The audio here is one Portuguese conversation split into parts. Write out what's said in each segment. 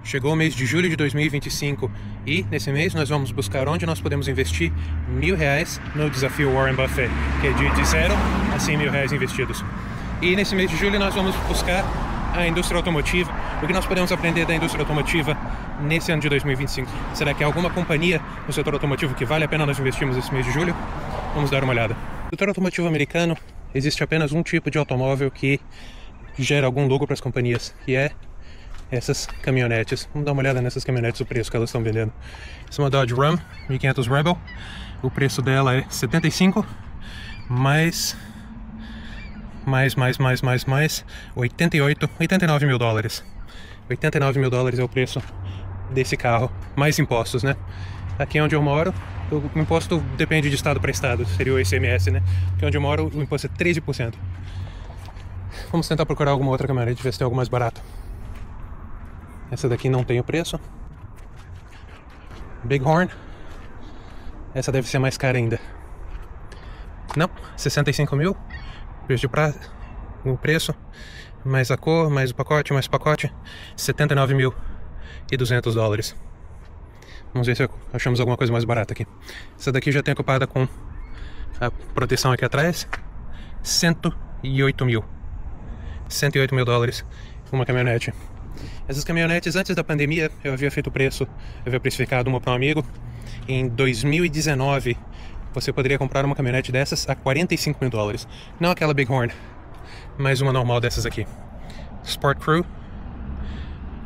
Chegou o mês de julho de 2025 e nesse mês nós vamos buscar onde nós podemos investir R$1.000 no desafio Warren Buffett, que é de 0 a R$100.000 investidos. E nesse mês de julho nós vamos buscar a indústria automotiva. O que nós podemos aprender da indústria automotiva nesse ano de 2025? Será que há alguma companhia no setor automotivo que vale a pena nós investirmos nesse mês de julho? Vamos dar uma olhada. No setor automotivo americano existe apenas um tipo de automóvel que gera algum lucro para as companhias, e é essas caminhonetes. Vamos dar uma olhada nessas caminhonetes, o preço que elas estão vendendo. Essa é uma Dodge Ram 1500 Rebel. O preço dela é 75 mais 89 mil dólares. 89 mil dólares é o preço desse carro, mais impostos, né? Aqui onde eu moro, o imposto depende de estado para estado, seria o ICMS, né? Aqui onde eu moro, o imposto é 13%. Vamos tentar procurar alguma outra caminhonete, ver se tem algo mais barato. Essa daqui não tem o preço. Bighorn. Essa deve ser mais cara ainda. Não, 65 mil. Preço de prata. O preço. Mais a cor, mais o pacote, mais o pacote. 79.200 dólares. Vamos ver se achamos alguma coisa mais barata aqui. Essa daqui já tem ocupada com a proteção aqui atrás. 108 mil. 108 mil dólares. Uma caminhonete. Essas caminhonetes, antes da pandemia, eu havia feito o preço, eu havia precificado uma para um amigo. Em 2019, você poderia comprar uma caminhonete dessas a 45 mil dólares. Não aquela Bighorn, mas uma normal dessas aqui. Sport Crew,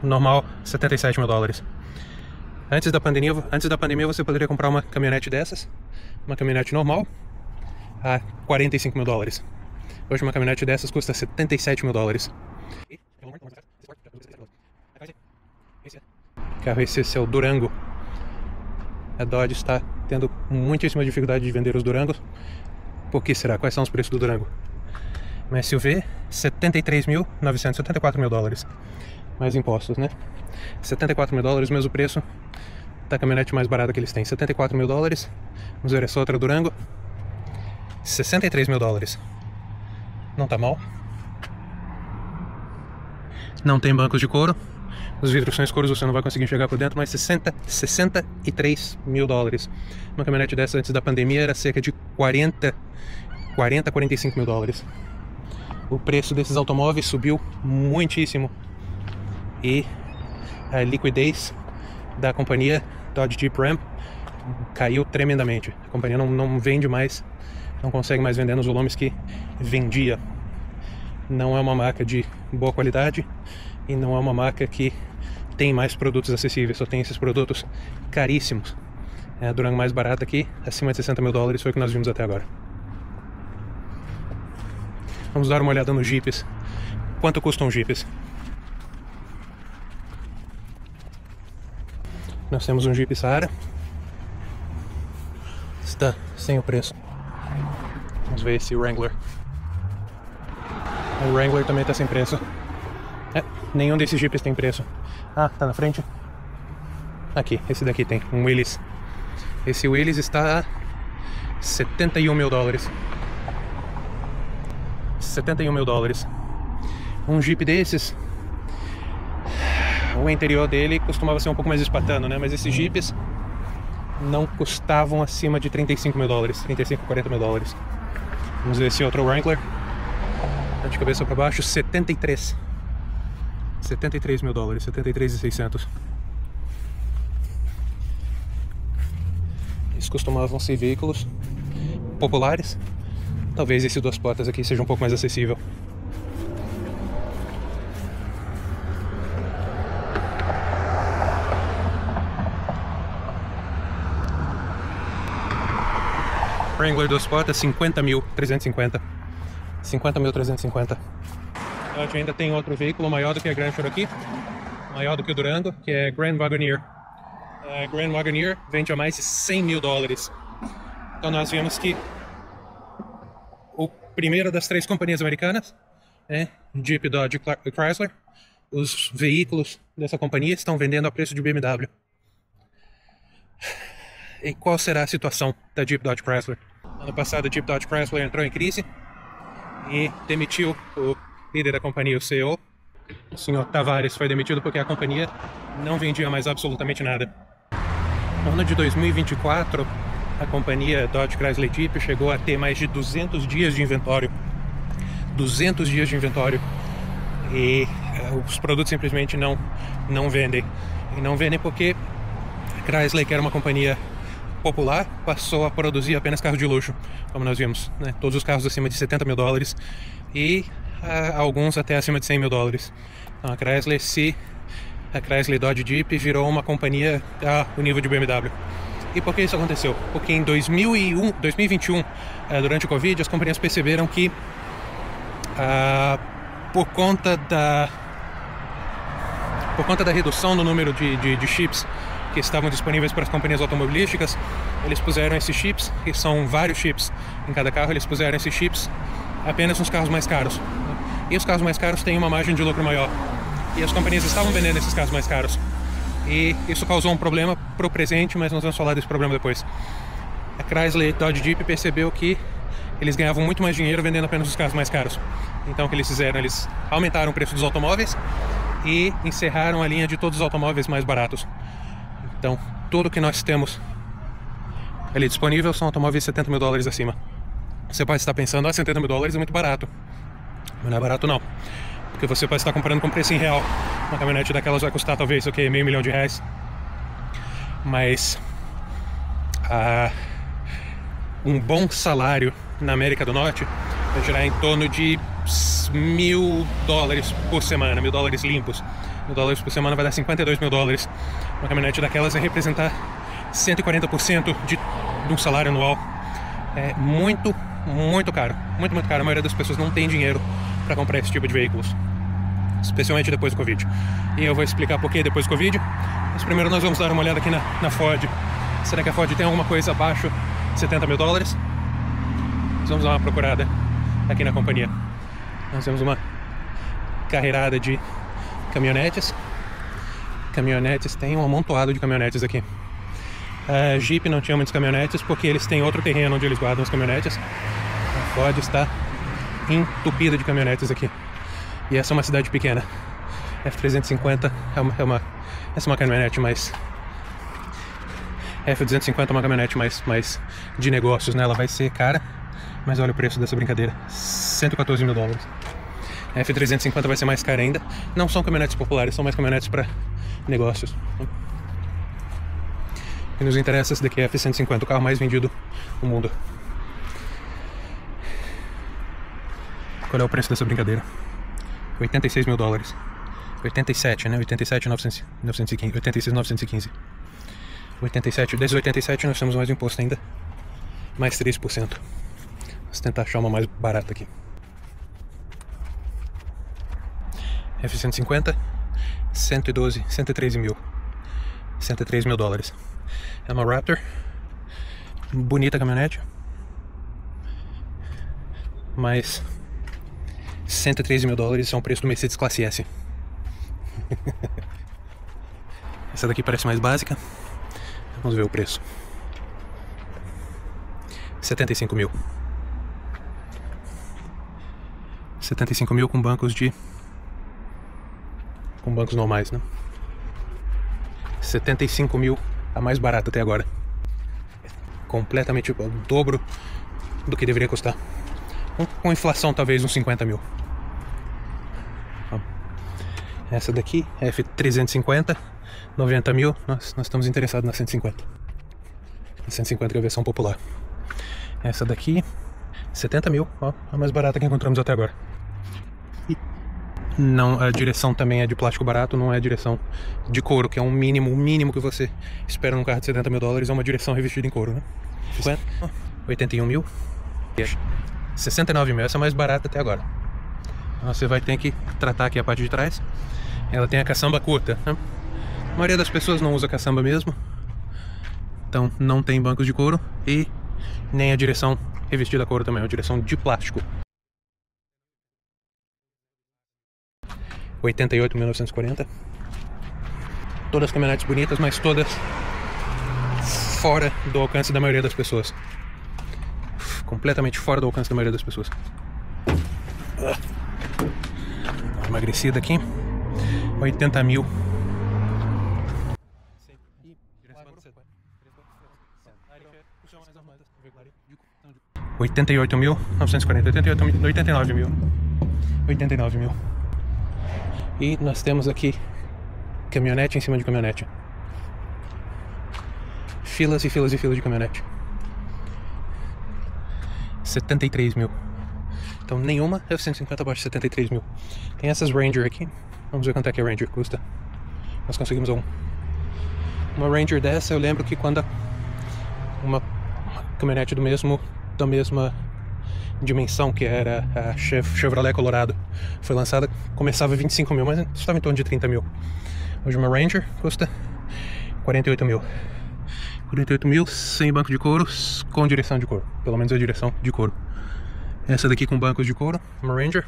normal, 77 mil dólares. Antes da pandemia você poderia comprar uma caminhonete dessas, uma caminhonete normal, a 45 mil dólares. Hoje uma caminhonete dessas custa 77 mil dólares. Carro esse é o Durango. A Dodge está tendo muitíssima dificuldade de vender os Durangos. Por que será? Quais são os preços do Durango? Uma SUV, 73.974 mil dólares. Mais impostos, né? 74 mil dólares, mesmo preço da caminhonete mais barata que eles têm. 74 mil dólares. Vamos ver essa outra Durango. 63 mil dólares. Não tá mal. Não tem bancos de couro. Os vidros são escuros, você não vai conseguir enxergar por dentro, mas 63 mil dólares. Uma caminhonete dessa antes da pandemia era cerca de 45 mil dólares. O preço desses automóveis subiu muitíssimo. E a liquidez da companhia Dodge Jeep Ram caiu tremendamente. A companhia não vende mais, não consegue mais vender nos volumes que vendia. Não é uma marca de boa qualidade e não é uma marca que tem mais produtos acessíveis, só tem esses produtos caríssimos. A Durango mais barata aqui, acima de 60 mil dólares, foi o que nós vimos até agora. Vamos dar uma olhada nos Jeeps. Quanto custam Jeeps? Nós temos um Jeep Sahara. Está sem o preço. Vamos ver esse Wrangler. O Wrangler também está sem preço. Nenhum desses Jeeps tem preço. Ah, tá na frente. Aqui, esse daqui tem, um Willys. Esse Willys está a 71 mil dólares. 71 mil dólares. Um Jeep desses, o interior dele costumava ser um pouco mais espartano, né? Mas esses Jeeps não custavam acima de 35 mil dólares. 35, 40 mil dólares. Vamos ver esse outro Wrangler. De cabeça para baixo, 73 mil dólares, 73.600. Eles costumavam ser veículos populares. Talvez esse duas portas aqui seja um pouco mais acessível. Wrangler duas portas, 50.350. 50.350. A gente ainda tem outro veículo maior do que a Grand Cherokee, maior do que o Durango, que é Grand Wagoneer. A Grand Wagoneer vende a mais de 100 mil dólares. Então nós vemos que o primeiro das três companhias americanas, Jeep, Dodge e Chrysler, os veículos dessa companhia estão vendendo a preço de BMW. E qual será a situação da Jeep, Dodge e Chrysler? Ano passado a Jeep, Dodge e Chrysler entrou em crise e demitiu o líder da companhia, o CEO, o senhor Tavares foi demitido porque a companhia não vendia mais absolutamente nada. No ano de 2024, a companhia Dodge Chrysler Jeep chegou a ter mais de 200 dias de inventório. 200 dias de inventório. E os produtos simplesmente não vendem. E não vendem porque a Chrysler, que era uma companhia popular, passou a produzir apenas carros de luxo, como nós vimos, né? Todos os carros acima de 70 mil dólares e alguns até acima de 100 mil dólares. Então a Chrysler Dodge Jeep virou uma companhia ao nível de BMW. E por que isso aconteceu? Porque em 2021, durante o Covid, as companhias perceberam que por conta da redução no número de chips que estavam disponíveis para as companhias automobilísticas, eles puseram esses chips, que são vários chips em cada carro, eles puseram esses chips apenas nos carros mais caros. E os carros mais caros têm uma margem de lucro maior. E as companhias estavam vendendo esses carros mais caros. E isso causou um problema para o presente, mas nós vamos falar desse problema depois. A Chrysler Dodge Jeep percebeu que eles ganhavam muito mais dinheiro vendendo apenas os carros mais caros. Então o que eles fizeram? Eles aumentaram o preço dos automóveis e encerraram a linha de todos os automóveis mais baratos. Então, tudo que nós temos ali disponível são automóveis de 70 mil dólares acima. Você pode estar pensando, 70 mil dólares é muito barato. Mas não é barato não. Porque você pode estar comprando com preço em real. Uma caminhonete daquelas vai custar talvez, meio milhão de reais. Mas um bom salário na América do Norte vai gerar em torno de $1.000 por semana, $1.000 limpos. $1.000 por semana vai dar 52 mil dólares. Uma caminhonete daquelas vai representar 140% de um salário anual. É muito caro. Muito caro. A maioria das pessoas não tem dinheiro para comprar esse tipo de veículos. Especialmente depois do Covid. E eu vou explicar por que depois do Covid. Mas primeiro nós vamos dar uma olhada aqui na Ford. Será que a Ford tem alguma coisa abaixo de 70 mil dólares? Nós vamos dar uma procurada aqui na companhia. Nós temos uma carreirada de caminhonetes. Tem um amontoado de caminhonetes aqui. A Jeep não tinha muitos caminhonetes porque eles têm outro terreno onde eles guardam os caminhonetes. A Ford está entupida de caminhonetes aqui. E essa é uma cidade pequena. F-350 essa é uma caminhonete mais... F-250 é uma caminhonete mais de negócios, né? Ela vai ser cara, mas olha o preço dessa brincadeira. 114 mil dólares. A F-350 vai ser mais cara ainda. Não são caminhonetes populares, são mais caminhonetes para negócios. E nos interessa esse daqui, F-150, o carro mais vendido no mundo. Qual é o preço dessa brincadeira? 86 mil dólares. 87, né? 87,915. 86,915. 87, desde 87 nós temos mais imposto ainda. Mais 3%. Vamos tentar achar uma mais barata aqui. F-150, 113 mil. 103 mil dólares. É uma Raptor. Bonita caminhonete. Mas 113 mil dólares é o preço do Mercedes Classe S. Essa daqui parece mais básica. Vamos ver o preço. 75 mil. 75 mil com bancos normais, né? 75 mil, a mais barata até agora. Completamente o dobro do que deveria custar. Com inflação, talvez uns 50 mil. Essa daqui, F350, 90 mil. Nós estamos interessados na 150. A 150 que é a versão popular. Essa daqui, 70 mil, ó, a mais barata que encontramos até agora. E não, a direção também é de plástico barato, não é a direção de couro, que é o mínimo que você espera num carro de 70 mil dólares, é uma direção revestida em couro, né? 81 mil. 69 mil, essa é a mais barata até agora. Você vai ter que tratar aqui a parte de trás. Ela tem a caçamba curta, né? A maioria das pessoas não usa caçamba mesmo. Então não tem bancos de couro e nem a direção revestida a couro também, é uma direção de plástico. 88.940. Todas caminhonetes bonitas, mas todas fora do alcance da maioria das pessoas. Completamente fora do alcance da maioria das pessoas. Emagrecida aqui. 80 mil. 88.940, 89 mil. 89 mil. E nós temos aqui caminhonete em cima de caminhonete. Filas e filas e filas de caminhonete. 73 mil. Então nenhuma F-150 abaixo de 73 mil. Tem essas Ranger aqui. Vamos ver quanto é que a Ranger custa. Nós conseguimos uma Ranger dessa. Eu lembro que quando uma caminhonete da mesma dimensão que era a Chevrolet Colorado foi lançada, começava 25 mil, mas estava em torno de 30 mil. Hoje uma Ranger custa 48 mil. 48 mil sem banco de couro, com direção de couro. Pelo menos a direção de couro. Essa daqui com bancos de couro, uma Ranger.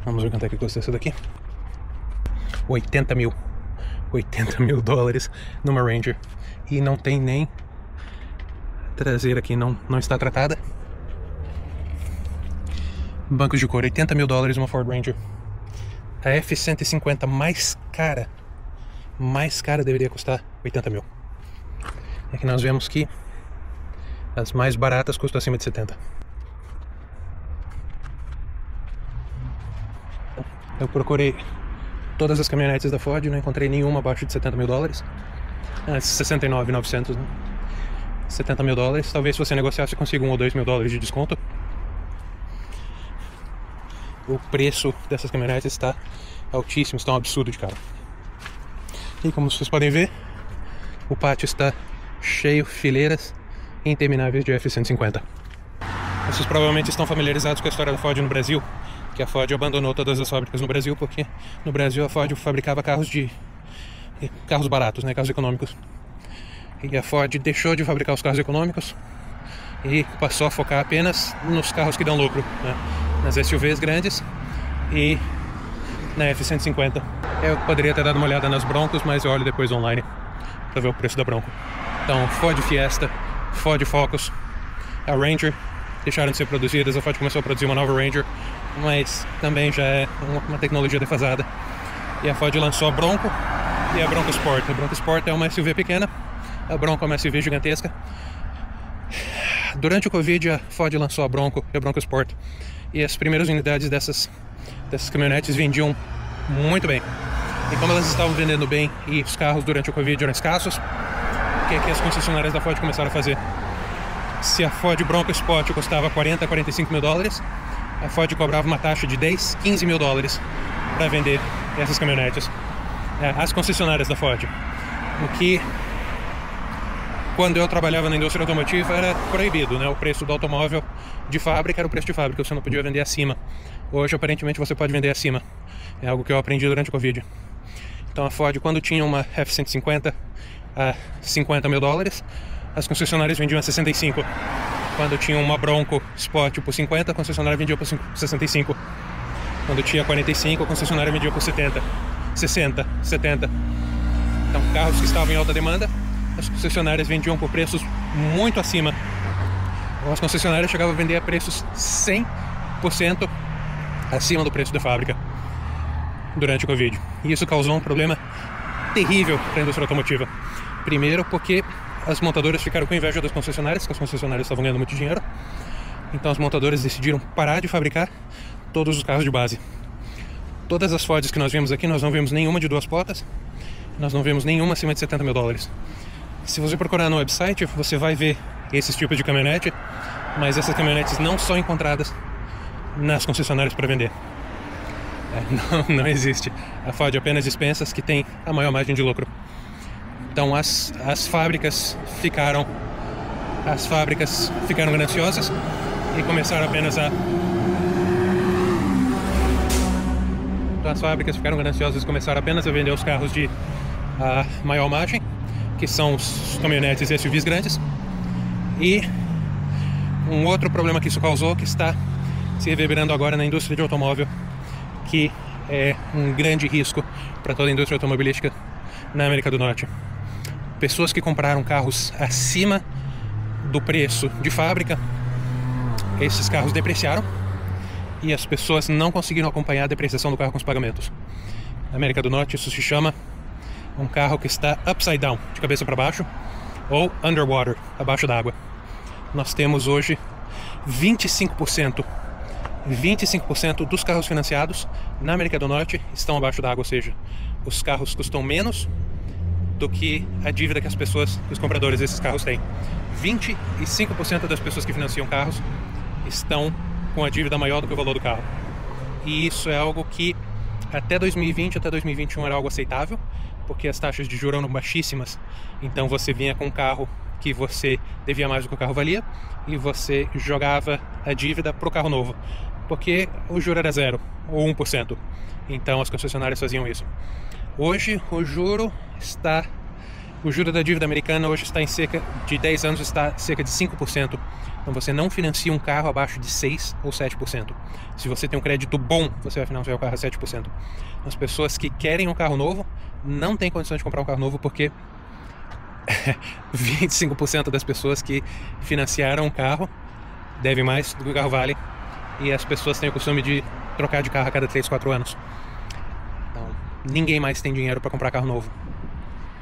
Vamos ver quanto é que custa essa daqui. 80 mil. 80 mil dólares numa Ranger. E não tem nem traseira aqui, não está tratada. Bancos de couro, 80 mil dólares uma Ford Ranger. A F-150 mais cara deveria custar 80 mil. Aqui nós vemos que as mais baratas custam acima de 70. Eu procurei todas as caminhonetes da Ford, não encontrei nenhuma abaixo de 70 mil dólares. 69.900, né? 70 mil dólares. Talvez se você negociar você consiga 1 ou 2 mil dólares de desconto. O preço dessas caminhonetes está altíssimo, está um absurdo de caro. E como vocês podem ver, o pátio está cheio, fileiras intermináveis de F-150. Vocês provavelmente estão familiarizados com a história da Ford no Brasil, que a Ford abandonou todas as fábricas no Brasil, porque no Brasil a Ford fabricava carros baratos, né, carros econômicos. E a Ford deixou de fabricar os carros econômicos e passou a focar apenas nos carros que dão lucro, né, nas SUVs grandes e na F-150. Eu poderia ter dado uma olhada nas Broncos, mas eu olho depois online para ver o preço da Bronco. Então, Ford Fiesta, Ford Focus, a Ranger deixaram de ser produzidas. A Ford começou a produzir uma nova Ranger, mas também já é uma tecnologia defasada. E a Ford lançou a Bronco e a Bronco Sport. A Bronco Sport é uma SUV pequena, a Bronco é uma SUV gigantesca. Durante o Covid, a Ford lançou a Bronco e a Bronco Sport, e as primeiras unidades dessas caminhonetes vendiam muito bem. E como elas estavam vendendo bem e os carros durante o Covid eram escassos, o que as concessionárias da Ford começaram a fazer? Se a Ford Bronco Sport custava 40, 45 mil dólares, a Ford cobrava uma taxa de 10, 15 mil dólares para vender essas caminhonetes. As concessionárias da Ford. O que, quando eu trabalhava na indústria automotiva, era proibido, né? O preço do automóvel de fábrica era o preço de fábrica, você não podia vender acima. Hoje, aparentemente, você pode vender acima. É algo que eu aprendi durante o Covid. Então a Ford, quando tinha uma F-150 a 50 mil dólares, as concessionárias vendiam a 65. Quando tinha uma Bronco Sport por 50, a concessionária vendia por 65. Quando tinha 45, a concessionária vendia por 70, 60, 70. Então, carros que estavam em alta demanda, as concessionárias vendiam por preços muito acima. As concessionárias chegavam a vender a preços 100% acima do preço da fábrica durante o Covid. E isso causou um problema terrível para a indústria automotiva. Primeiro porque as montadoras ficaram com inveja das concessionárias, que as concessionárias estavam ganhando muito dinheiro. Então as montadoras decidiram parar de fabricar todos os carros de base. Todas as Fords que nós vimos aqui, nós não vimos nenhuma de 2 portas, nós não vimos nenhuma acima de 70 mil dólares. Se você procurar no website, você vai ver esses tipos de caminhonete, mas essas caminhonetes não são encontradas nas concessionárias para vender. Não existe. A Ford apenas dispensa as que tem a maior margem de lucro. Então as fábricas ficaram gananciosas e começaram apenas a... Então as fábricas ficaram gananciosas e começaram apenas a vender os carros de maior margem, que são os caminhonetes e SUVs grandes. E um outro problema que isso causou, que está se reverberando agora na indústria de automóvel, que é um grande risco para toda a indústria automobilística na América do Norte. Pessoas que compraram carros acima do preço de fábrica, esses carros depreciaram e as pessoas não conseguiram acompanhar a depreciação do carro com os pagamentos. Na América do Norte isso se chama um carro que está upside down, de cabeça para baixo, ou underwater, abaixo d'água. Nós temos hoje 25% dos carros financiados na América do Norte estão abaixo d'água, ou seja, os carros custam menos do que a dívida que os compradores desses carros têm. 25% das pessoas que financiam carros estão com a dívida maior do que o valor do carro. E isso é algo que até 2020, até 2021 era algo aceitável, porque as taxas de juros eram baixíssimas. Então você vinha com um carro que você devia mais do que o carro valia e você jogava a dívida para o carro novo, porque o juro era 0 ou 1%. Então as concessionárias faziam isso. Hoje o juro da dívida americana hoje está em cerca de 10 anos, está cerca de 5%. Então você não financia um carro abaixo de 6 ou 7%. Se você tem um crédito bom, você vai financiar o carro a 7%. As pessoas que querem um carro novo não têm condição de comprar um carro novo porque 25% das pessoas que financiaram um carro devem mais do que o carro vale, e as pessoas têm o costume de trocar de carro a cada 3, 4 anos. Então, ninguém mais tem dinheiro para comprar carro novo.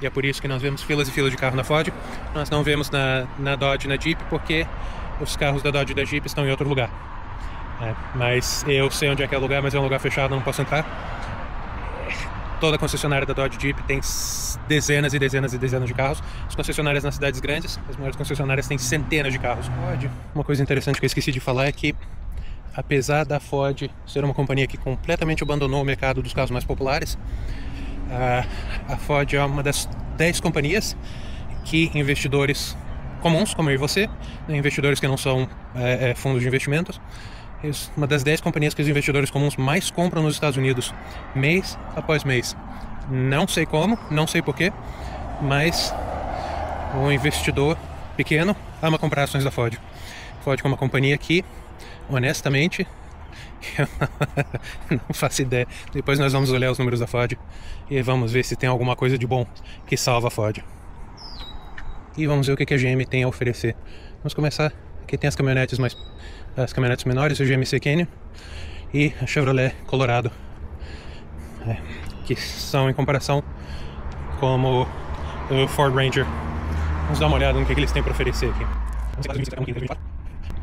E é por isso que nós vemos filas e filas de carro na Ford. Nós não vemos na Dodge e na Jeep, porque os carros da Dodge e da Jeep estão em outro lugar. Mas eu sei onde é que é o lugar, mas é um lugar fechado, não posso entrar. Toda concessionária da Dodge Jeep tem dezenas e dezenas e dezenas de carros. As concessionárias nas cidades grandes, as maiores concessionárias têm centenas de carros. Uma coisa interessante que eu esqueci de falar é que, apesar da Ford ser uma companhia que completamente abandonou o mercado dos carros mais populares, a Ford é uma das 10 companhias que investidores comuns, como eu e você, investidores que não são fundos de investimentos, uma das 10 companhias que os investidores comuns mais compram nos Estados Unidos, mês após mês. Não sei como, não sei porquê, mas o investidor pequeno ama comprar ações da Ford. Ford é uma companhia que, honestamente, eu não faço ideia. Depois nós vamos olhar os números da Ford e vamos ver se tem alguma coisa de bom que salva a Ford. E vamos ver o que a GM tem a oferecer. Vamos começar. Aqui tem as caminhonetes menores, o GMC Canyon e a Chevrolet Colorado, que são em comparação como o Ford Ranger. Vamos dar uma olhada no que eles têm para oferecer aqui.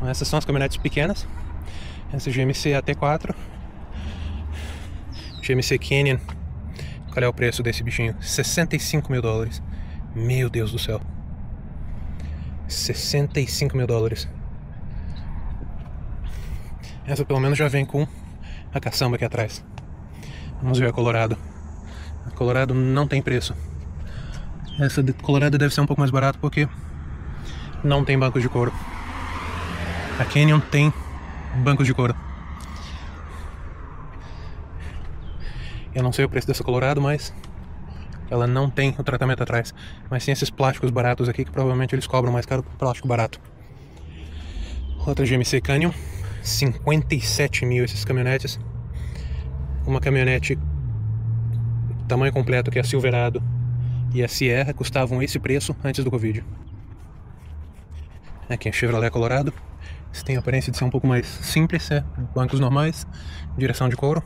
Essas são as caminhonetes pequenas. Essa GMC AT4, GMC Canyon. Qual é o preço desse bichinho? 65 mil dólares. Meu Deus do céu. 65 mil dólares. Essa pelo menos já vem com a caçamba aqui atrás. Vamos ver a Colorado. A Colorado não tem preço. Essa Colorado deve ser um pouco mais barata porque não tem bancos de couro. A Canyon tem bancos de couro. Eu não sei o preço dessa Colorado, mas ela não tem o tratamento atrás. Mas tem esses plásticos baratos aqui que provavelmente eles cobram mais caro por plástico barato. Outra GMC Canyon, 57 mil esses caminhonetes. Uma caminhonete tamanho completo, que é a Silverado e a Sierra, custavam esse preço antes do Covid. Aqui a Chevrolet Colorado. Isso tem a aparência de ser um pouco mais simples, bancos normais, direção de couro.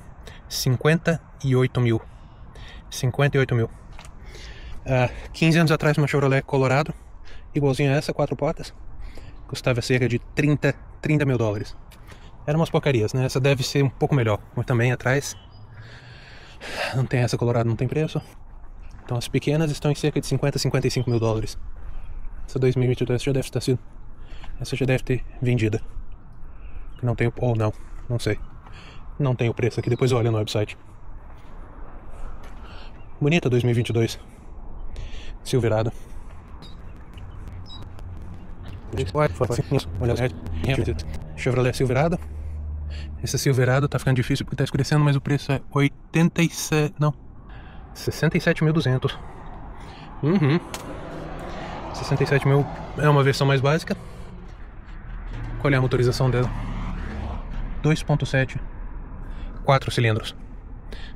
58 mil. 58 mil. 15 anos atrás, uma Chevrolet Colorado, igualzinha a essa, 4 portas, custava cerca de 30 mil dólares. Eram umas porcarias, né? Essa deve ser um pouco melhor, mas também atrás não tem essa Colorado, não tem preço. Então as pequenas estão em cerca de 50, 55 mil dólares. Essa 2022 já deve ter sido. Essa já deve ter vendida. Não tem, ou não sei. Não tem o preço aqui, depois olha no website. Bonita 2022. Silverado. Chevrolet Silverado. Essa Silverado tá ficando difícil porque tá escurecendo, mas o preço é 67.200. 67 mil é uma versão mais básica. Qual é a motorização dela? 2.7 4 cilindros.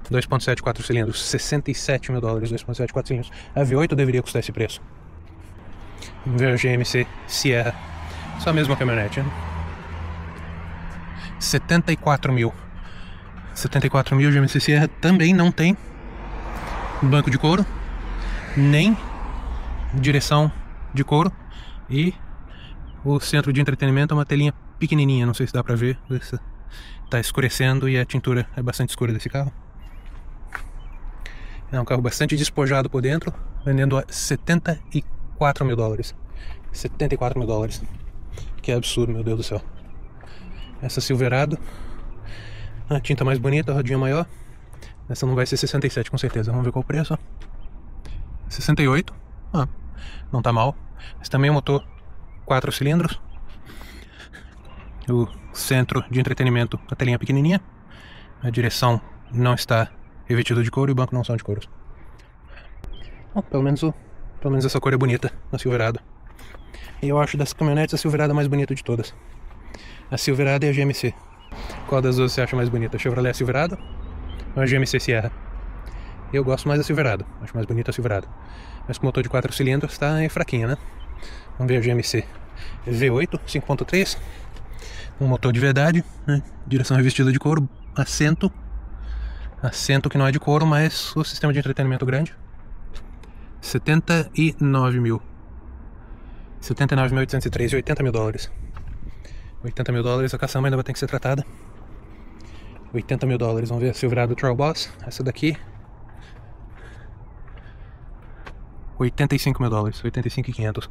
2.7 4 cilindros, 67 mil dólares, 2.7 4 cilindros. A V8 deveria custar esse preço. Vamos ver a GMC Sierra. Essa mesma caminhonete, né? 74 mil. 74 mil, GMC Sierra também não tem banco de couro, nem direção de couro, e o centro de entretenimento é uma telinha pequenininha, não sei se dá pra ver, tá escurecendo e a tintura é bastante escura desse carro. É um carro bastante despojado por dentro, vendendo a 74 mil dólares. 74 mil dólares. Que absurdo, meu Deus do céu. Essa Silverado, a tinta mais bonita, a rodinha maior. Essa não vai ser 67 com certeza. Vamos ver qual o preço. 68. Não tá mal. Esse também é um motor 4 cilindros. O centro de entretenimento, a telinha pequenininha. A direção não está revestida de couro e o banco não são de couro. Bom, pelo menos essa cor é bonita na Silverado. E eu acho das caminhonetes a Silverado mais bonita de todas. A Silverado e a GMC. Qual das duas você acha mais bonita? A Chevrolet Silverado ou a GMC Sierra? Eu gosto mais da Silverado. Acho mais bonita a Silverado. Mas com motor de 4 cilindros está fraquinha, né? Vamos ver a GMC V8 5.3. Um motor de verdade, né? Direção revestida de couro. Assento que não é de couro, mas o sistema de entretenimento grande. 79 mil. 79.803 e 80 mil dólares. 80 mil dólares, a caçamba ainda vai ter que ser tratada. 80 mil dólares, vamos ver a Silverado Trail Boss. Essa daqui 85 mil dólares, 85.500.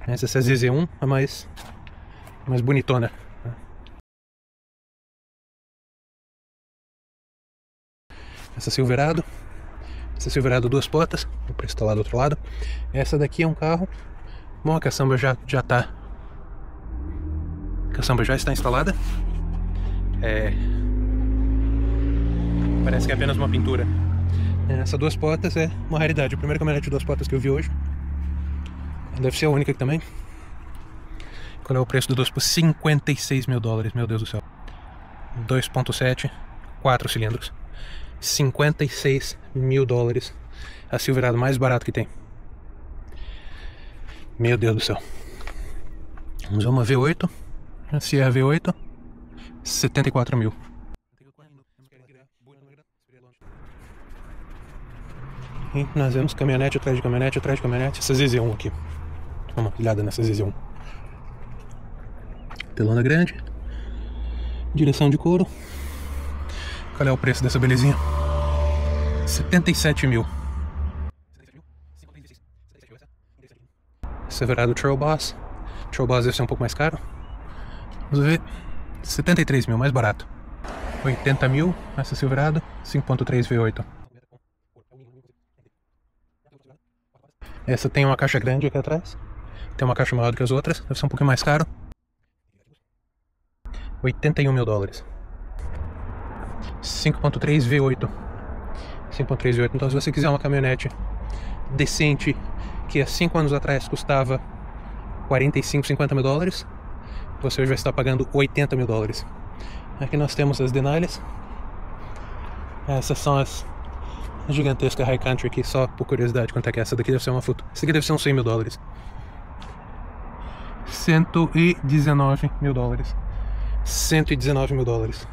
Essa é a ZZ1, a mais bonitona. Essa Silverado duas portas, o preço está lá do outro lado. Essa daqui é um carro. Bom, a caçamba já está. A caçamba já está instalada. Parece que é apenas uma pintura. Essa duas portas é uma raridade. A primeira caminhonete de duas portas que eu vi hoje. Deve ser a única aqui também. Qual é o preço do duas portas? 56 mil dólares, meu Deus do céu. 2.7, 4 cilindros. 56 mil dólares. A Silverado mais barato que tem. Meu Deus do céu. Vamos ver uma V8. A Sierra V8. 74 mil. E nós vemos caminhonete atrás de caminhonete atrás de caminhonete. Essa ZZ1 aqui. Dá uma olhada nessa ZZ1. Telona grande. Direção de couro. Qual é o preço dessa belezinha? 77 mil. Silverado Trail Boss. Trail Boss deve ser um pouco mais caro. Vamos ver. 73 mil, mais barato. 80 mil, essa Silverado. 5.3 V8. Essa tem uma caixa grande aqui atrás. Tem uma caixa maior do que as outras. Deve ser um pouquinho mais caro. 81 mil dólares. 5.3 V8. 5.3 V8. Então se você quiser uma caminhonete decente, que há 5 anos atrás custava 45, 50 mil dólares, você hoje vai estar pagando 80 mil dólares. Aqui nós temos as Denali's. Essas são as gigantescas High Country aqui, só por curiosidade. Quanto é que essa daqui deve ser uma foto? Essa aqui deve ser uns 100 mil dólares. 119 mil dólares. 119 mil dólares.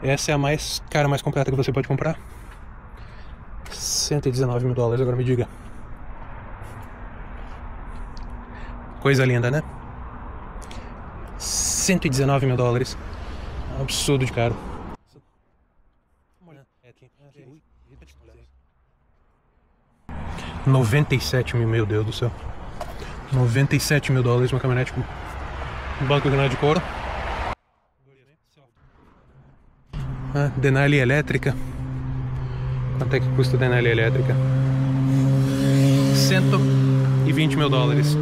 Essa é a mais cara, mais completa que você pode comprar. 119 mil dólares, agora me diga. Coisa linda, né? 119 mil dólares. Absurdo de caro. 97 mil, meu Deus do céu. 97 mil dólares, uma caminhonete com um banco grande de couro. Denali elétrica. Quanto é que custa a Denali elétrica? 120 mil dólares.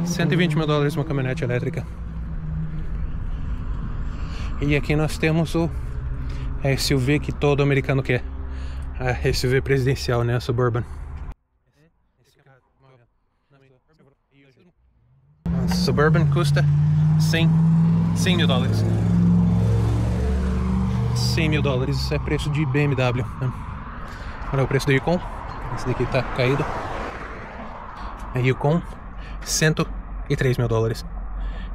120 mil dólares uma caminhonete elétrica. E aqui nós temos a SUV que todo americano quer. A SUV presidencial, né? A Suburban. A Suburban custa 100 mil dólares. 100 mil dólares, isso é preço de BMW, né? Olha o preço do Yukon. Esse daqui tá caído. É Yukon, 103 mil dólares.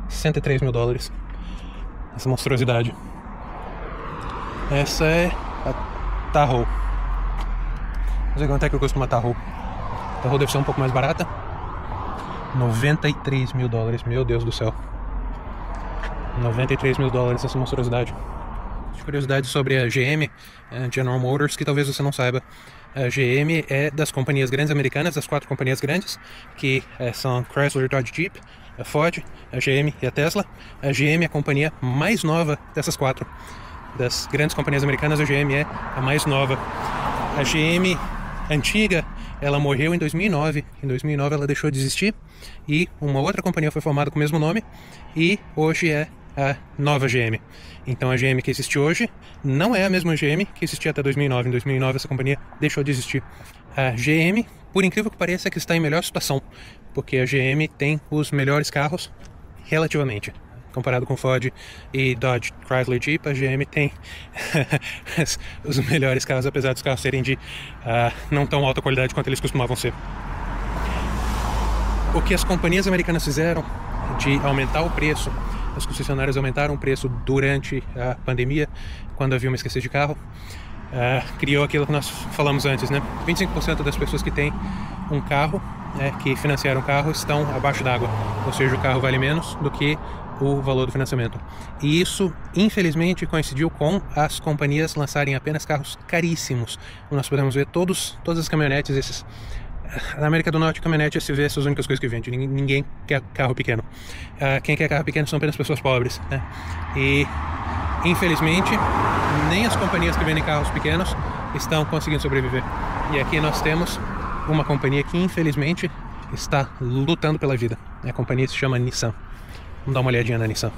103 mil dólares. Essa monstruosidade. Essa é a Tahoe. Não sei quanto é que custa uma Tahoe. A Tahoe deve ser um pouco mais barata. 93 mil dólares, meu Deus do céu. 93 mil dólares essa monstruosidade. Curiosidade sobre a GM, a General Motors, que talvez você não saiba. A GM é das companhias grandes americanas, das 4 companhias grandes, que são Chrysler, Dodge, Jeep, a Ford, a GM e a Tesla. A GM é a companhia mais nova dessas 4. Das grandes companhias americanas, a GM é a mais nova. A GM antiga, ela morreu em 2009. Em 2009 ela deixou de existir e uma outra companhia foi formada com o mesmo nome e hoje é a nova GM. Então a GM que existe hoje não é a mesma GM que existia até 2009. Em 2009 essa companhia deixou de existir. A GM, por incrível que pareça, é que está em melhor situação, porque a GM tem os melhores carros relativamente. Comparado com Ford e Dodge, Chrysler, Jeep, a GM tem os melhores carros, apesar dos carros serem de não tão alta qualidade quanto eles costumavam ser. O que as companhias americanas fizeram de aumentar o preço, as concessionárias aumentaram o preço durante a pandemia, quando havia uma escassez de carro, criou aquilo que nós falamos antes, né? 25% das pessoas que têm um carro, que financiaram o carro, estão abaixo d'água, ou seja, o carro vale menos do que o valor do financiamento. E isso, infelizmente, coincidiu com as companhias lançarem apenas carros caríssimos. Nós podemos ver todas as caminhonetes, na América do Norte, caminhonete e SUV são as únicas coisas que vende. Ninguém quer carro pequeno. Quem quer carro pequeno são apenas pessoas pobres, né? E, infelizmente, nem as companhias que vendem carros pequenos estão conseguindo sobreviver. E aqui nós temos uma companhia que, infelizmente, está lutando pela vida. A companhia se chama Nissan. Vamos dar uma olhadinha na Nissan.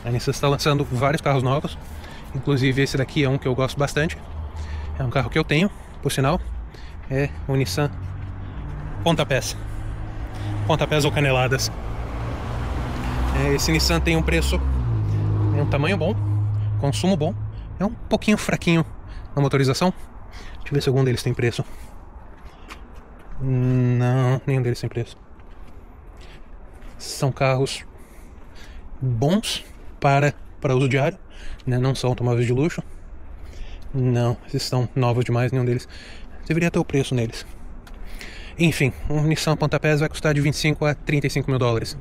A Nissan está lançando vários carros novos. Inclusive esse daqui é um que eu gosto bastante. É um carro que eu tenho, por sinal. É o Nissan Pontapés. Pontapés ou caneladas. Esse Nissan tem um preço, um tamanho bom, consumo bom. É um pouquinho fraquinho na motorização. Deixa eu ver se algum deles tem preço. Não, nenhum deles tem preço. São carros bons para uso diário, né? Não são automóveis de luxo. Não, esses estão novos demais, nenhum deles deveria ter o preço neles. Enfim, um Nissan Pontapés vai custar de 25 a 35 mil dólares.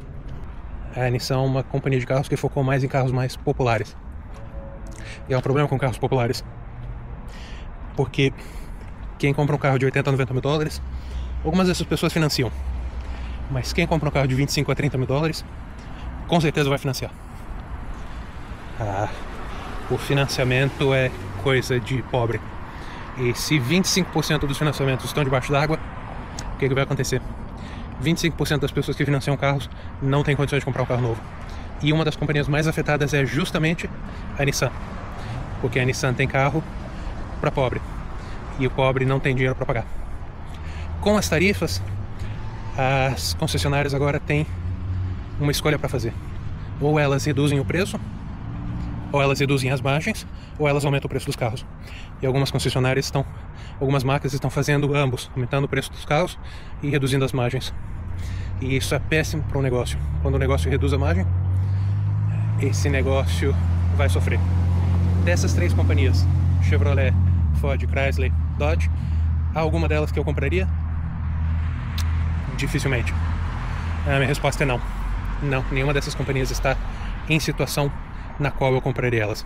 A Nissan é uma companhia de carros que focou mais em carros mais populares. E é um problema com carros populares, porque quem compra um carro de 80 a 90 mil dólares, algumas dessas pessoas financiam. Mas quem compra um carro de 25 a 30 mil dólares, com certeza vai financiar. O financiamento é coisa de pobre. E se 25% dos financiamentos estão debaixo d'água, o que vai acontecer? 25% das pessoas que financiam carros não têm condições de comprar um carro novo. E uma das companhias mais afetadas é justamente a Nissan. Porque a Nissan tem carro para pobre. E o pobre não tem dinheiro para pagar. Com as tarifas, as concessionárias agora têm uma escolha para fazer. Ou elas reduzem o preço, ou elas reduzem as margens, ou elas aumentam o preço dos carros. E algumas concessionárias algumas marcas estão fazendo ambos, aumentando o preço dos carros e reduzindo as margens. E isso é péssimo para o negócio. Quando o negócio reduz a margem, esse negócio vai sofrer. Dessas 3 companhias, Chevrolet, Ford, Chrysler, Dodge, há alguma delas que eu compraria? Dificilmente. A minha resposta é não. Não, nenhuma dessas companhias está em situação na qual eu compraria elas.